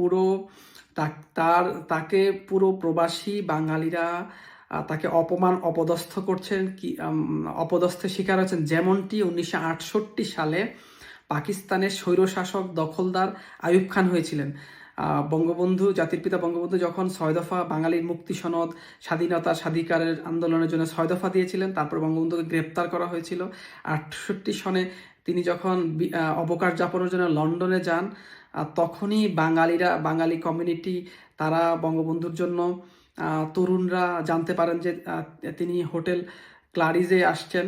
পুরো তাকে পুরো প্রবাসী বাঙালিরা তাকে অপমান অপদস্থ করছেন, অপদস্থের শিকার হচ্ছেন, যেমনটি 1968 সালে পাকিস্তানের স্বৈরশাসক দখলদার আইয়ুব খান হয়েছিলেন। বঙ্গবন্ধু, জাতির পিতা বঙ্গবন্ধু যখন 6 দফা বাঙালির মুক্তি সনদ, স্বাধীনতা স্বাধিকারের আন্দোলনের জন্য 6 দফা দিয়েছিলেন, তারপর বঙ্গবন্ধুকে গ্রেপ্তার করা হয়েছিল। 68 সনে তিনি যখন অবকাশ যাপনের জন্য লন্ডনে যান, তখনই বাঙালি কমিউনিটি তারা বঙ্গবন্ধুর জন্য, তরুণরা জানতে পারেন যে তিনি হোটেল ক্লারিজে আসছেন।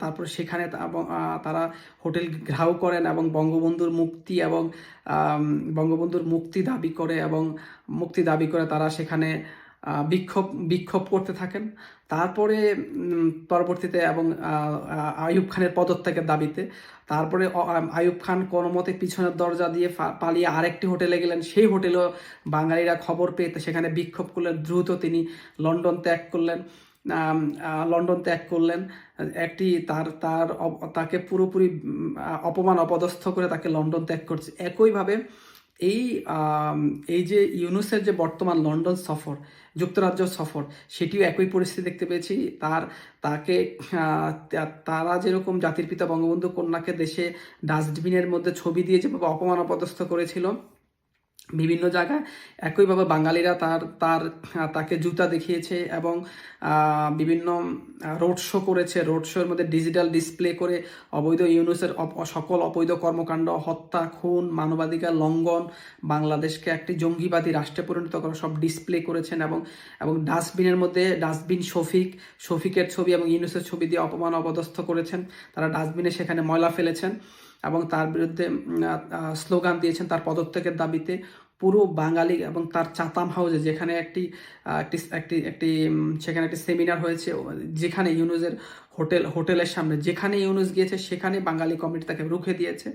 তারপর সেখানে তারা হোটেল ঘেরাও করেন এবং বঙ্গবন্ধুর মুক্তি দাবি করে তারা সেখানে বিক্ষোভ করতে থাকেন। তারপরে পরবর্তীতে এবং আইয়ুব খানের পদত্যাগের দাবিতে তারপরে আইয়ুব খান কোনো মতে পিছনের দরজা দিয়ে পালিয়ে আরেকটি হোটেলে গেলেন। সেই হোটেলেও বাঙালিরা খবর পেয়ে সেখানে বিক্ষোভ করলেন। দ্রুত তিনি লন্ডন ত্যাগ করলেন। তাকে পুরোপুরি অপমান অপদস্থ করে তাকে লন্ডন ত্যাগ করছে। একইভাবে এই যে ইউনূসের যে বর্তমান লন্ডন সফর, যুক্তরাজ্য সফর, সেটিও একই পরিস্থিতি দেখতে পেয়েছি। তারা যেরকম জাতির পিতা বঙ্গবন্ধু কন্যাকে দেশে ডাস্টবিনের মধ্যে ছবি দিয়ে যেভাবে অপমান অপদস্থ করেছিল বিভিন্ন জায়গায়, একইভাবে বাঙালিরা তাকে জুতা দেখিয়েছে এবং বিভিন্ন রোড শো করেছে। রোড শোর মধ্যে ডিজিটাল ডিসপ্লে করে অবৈধ ইউনূসের সকল অবৈধ কর্মকাণ্ড, হত্যা, খুন, মানবাধিকার লঙ্ঘন, বাংলাদেশকে একটি জঙ্গিবাদী রাষ্ট্রে পরিণত করা সব ডিসপ্লে করেছেন এবং ডাস্টবিনের মধ্যে শফিকের ছবি এবং ইউনূসের ছবি দিয়ে অপমান অপদস্থ করেছেন। তারা ডাস্টবিনে সেখানে ময়লা ফেলেছেন এবং তার বিরুদ্ধে স্লোগান দিয়েছেন তার পদত্যাগের দাবিতে। পুরো বাঙালি এবং তার চাতাম হাউসে যেখানে সেখানে একটি সেমিনার হয়েছে, যেখানে ইউনূসের হোটেলের সামনে যেখানে ইউনূস গিয়েছে সেখানে বাঙালি কমিটি তাকে রুখে দিয়েছে।